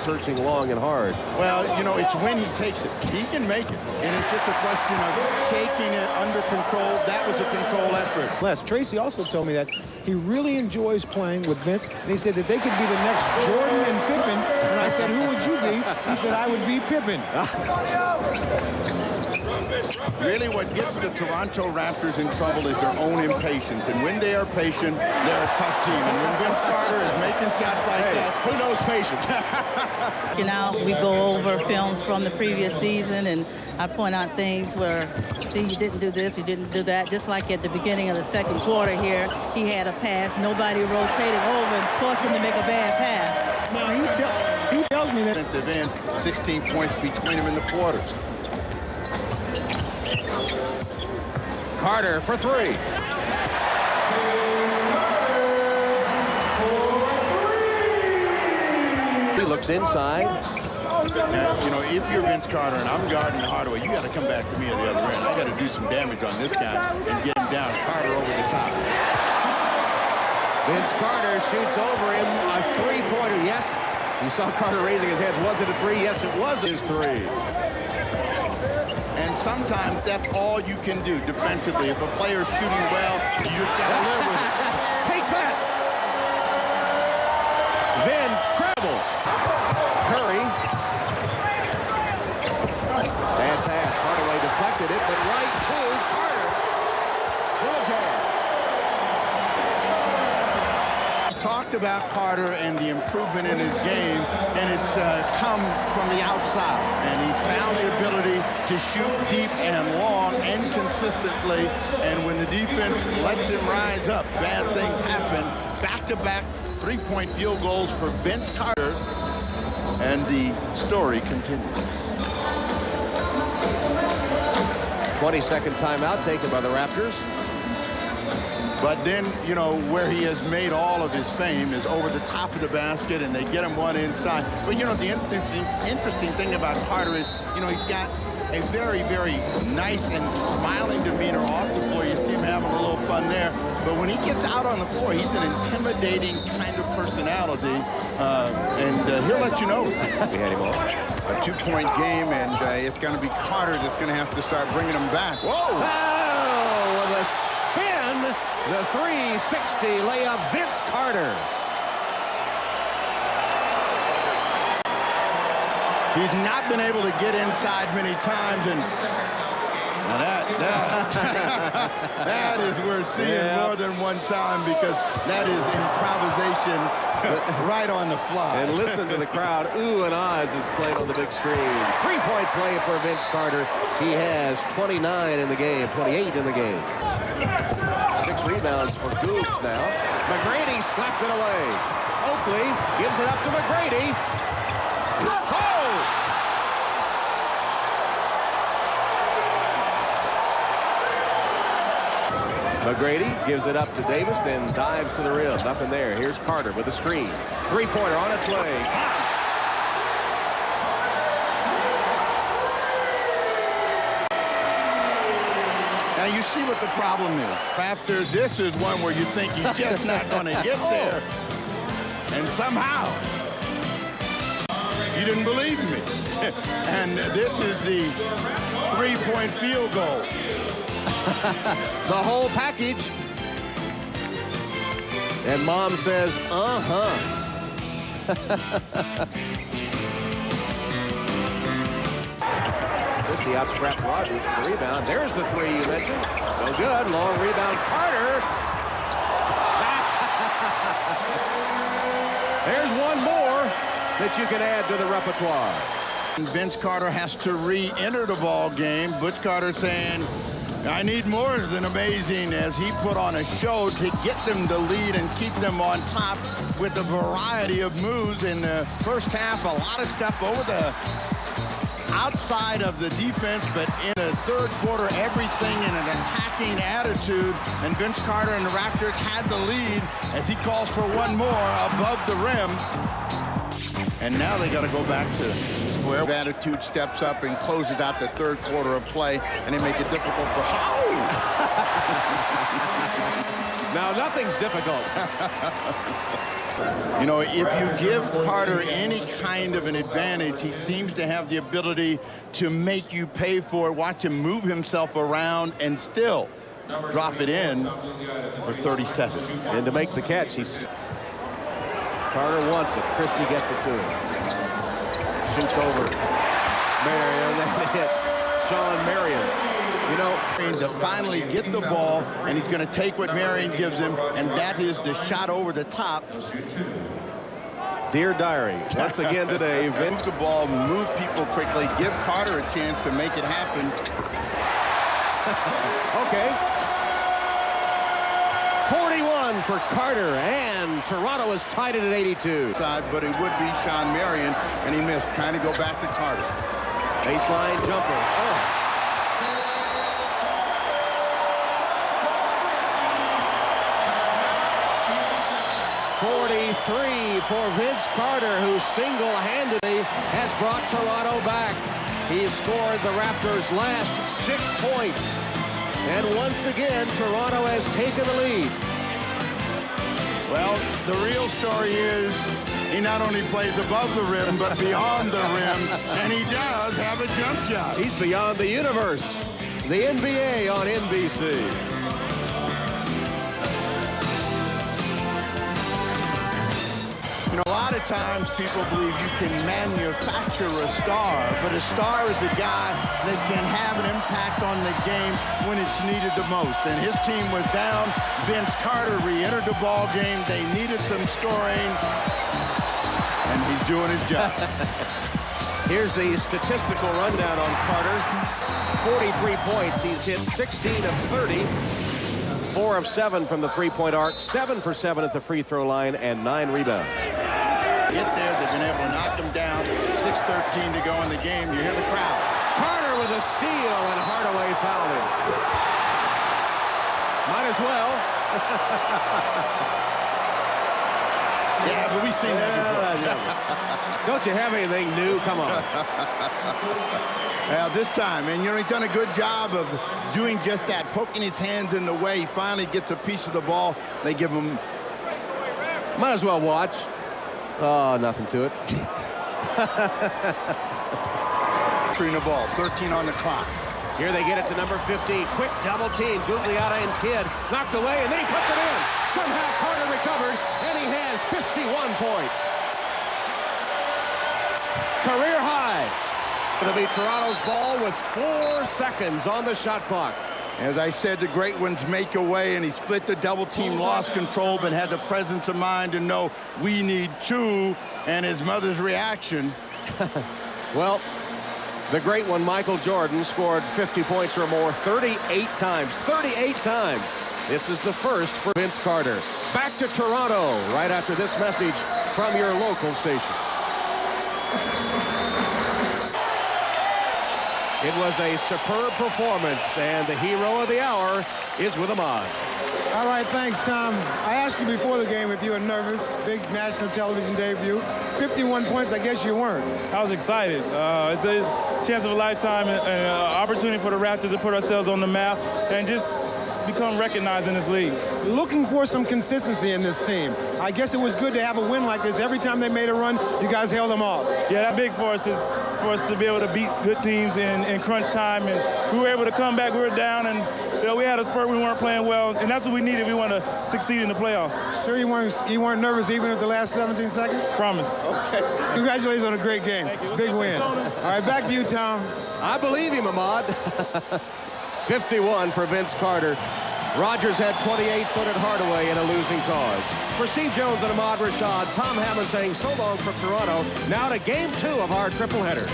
searching long and hard. Well, you know, it's when he takes it. He can make it, and it's just a question of taking it under control. That was a control effort. Les, Tracy also told me that he really enjoys playing with Vince, and he said that they could be the next Jordan and Pippen. And I said, who would you be? He said, I would be Pippen. Really, what gets the Toronto Raptors in trouble is their own impatience. And when they are patient, they're a tough team. And when Vince Carter is making shots like that, who knows patience? You know, we go over films from the previous season, and I point out things where, see, you didn't do this, you didn't do that. Just like at the beginning of the second quarter here, he had a pass. Nobody rotated over and forced him to make a bad pass. Now, he tells me that. Defensive end, 16 points between them in the quarters. Carter for three. He looks inside. And, you know, if you're Vince Carter and I'm guarding Hardaway, you got to come back to me at the other end. I got to do some damage on this guy and get him down. Carter over the top. Vince Carter shoots over him a three-pointer. Yes, you saw Carter raising his hands. Was it a three? Yes, it was his three. And sometimes that's all you can do defensively. If a player's shooting well, you just got to live with it. Take that. Then Crabble. Curry. Bad pass. Hardaway deflected it, but right to Carter. Talked about Carter and the improvement in his game, and it's come from the outside. And he's found the ability to shoot deep and long and consistently. And when the defense lets him rise up, bad things happen. Back-to-back three-point field goals for Vince Carter. And the story continues. 22nd timeout taken by the Raptors. But then, you know, where he has made all of his fame is over the top of the basket, and they get him one inside. But, you know, the interesting thing about Carter is, you know, he's got a very, very nice and smiling demeanor off the floor. You see him having a little fun there. But when he gets out on the floor, he's an intimidating kind of personality, and he'll let you know. We had him on. A two-point game, and it's going to be Carter that's going to have to start bringing him back. Whoa! Oh, with a spin, the 360 layup, Vince Carter. He's not been able to get inside many times, and now that is we're seeing more than one time, because that is improvisation right on the fly. And listen to the crowd, ooh and ah, as it's played on the big screen. Three-point play for Vince Carter. He has 29 in the game, 28 in the game. 6 rebounds for Goobs now. McGrady slapped it away. Oakley gives it up to McGrady. Oh! McGrady gives it up to Davis, then dives to the rim. Nothing there. Here's Carter with a screen. Three-pointer on its way. Now you see what the problem is. After this is one where you think he's just not going to get there. And somehow, you didn't believe me. And this is the three-point field goal. The whole package. And Mom says, Christie out-scrapped Rogers for the rebound. There's the three you mentioned. No good. Long rebound. Carter. There's one more that you can add to the repertoire. Vince Carter has to re-enter the ball game. Butch Carter saying, I need more than amazing, as he put on a show to get them to lead and keep them on top with a variety of moves. In the first half, a lot of stuff over the outside of the defense, but in the third quarter, everything in an attacking attitude. And Vince Carter and the Raptors had the lead as he calls for one more above the rim. And now they got to go back to square. Attitude steps up and closes out the third quarter of play, and they make it difficult for Now, nothing's difficult. You know, if you give Carter any kind of an advantage, he seems to have the ability to make you pay for it. Watch him move himself around and still drop it in for 37. And to make the catch, Carter wants it. Christie gets it to him. Shoots over Marion, and hits Sean Marion. You know, to finally get the ball, and he's going to take what Marion gives him, and that is the shot over the top. Dear Diary, once again today, Move the ball, move people quickly, give Carter a chance to make it happen. Okay. 41 for Carter, and Toronto has tied it at 82. But it would be Sean Marion, and he missed, trying to go back to Carter. Baseline jumper. Oh. 43 for Vince Carter, who single-handedly has brought Toronto back. He scored the Raptors' last 6 points. And once again, Toronto has taken the lead. Well, the real story is he not only plays above the rim, but beyond the rim, and he does have a jump shot. He's beyond the universe. The NBA on NBC. You know, a lot of times people believe you can manufacture a star, but a star is a guy that can have an impact on the game when it's needed the most. And his team was down. Vince Carter re-entered the ball game. They needed some scoring, and he's doing his job. Here's the statistical rundown on Carter. 43 points. He's hit 16 of 30. 4 of 7 from the three-point arc, 7 for 7 at the free throw line, and 9 rebounds. Get there, they've been able to knock them down. 6:13 to go in the game. You hear the crowd. Carter with a steal, and Hardaway fouled him. Might as well. Yeah, but we've seen that before. Don't you have anything new? Come on. Well, this time, and you know, he's done a good job of doing just that, poking his hands in the way. He finally gets a piece of the ball. They give him. Might as well watch. Oh, nothing to it. Treating the ball, 13 on the clock. Here they get it to number 15. Quick double team. Gugliotta and Kidd knocked away, and then he puts it in. Somehow Carter recovered, and he has 51 points. Career high. It'll be Toronto's ball with 4 seconds on the shot clock. As I said, the great ones make a way, and he split the double team, lost control, but had the presence of mind to know we need 2, and his mother's reaction. Well, the great one, Michael Jordan, scored 50 points or more 38 times. 38 times. This is the first for Vince Carter. Back to Toronto right after this message from your local station. It was a superb performance, and the hero of the hour is with Ahmad. All right, thanks, Tom. I asked you before the game if you were nervous. Big national television debut. 51 points, I guess you weren't. I was excited. It's a chance of a lifetime and an opportunity for the Raptors to put ourselves on the map and just become recognized in this league. Looking for some consistency in this team. I guess it was good to have a win like this. Every time they made a run, you guys held them off. Yeah, that's big for us to be able to beat good teams in crunch time, and we were able to come back. We were down, and we had a spurt. We weren't playing well, and that's what we needed. We want to succeed in the playoffs. Sure you weren't nervous even at the last 17 seconds? Promise. Okay. Congratulations on a great game. Big win. All right, back to you, Tom. I believe him, Ahmad. 51 for Vince Carter. Rogers had 28, so did Hardaway in a losing cause. For Steve Jones and Ahmad Rashad, Tom Hammond saying so long from Toronto. Now to Game 2 of our triple header.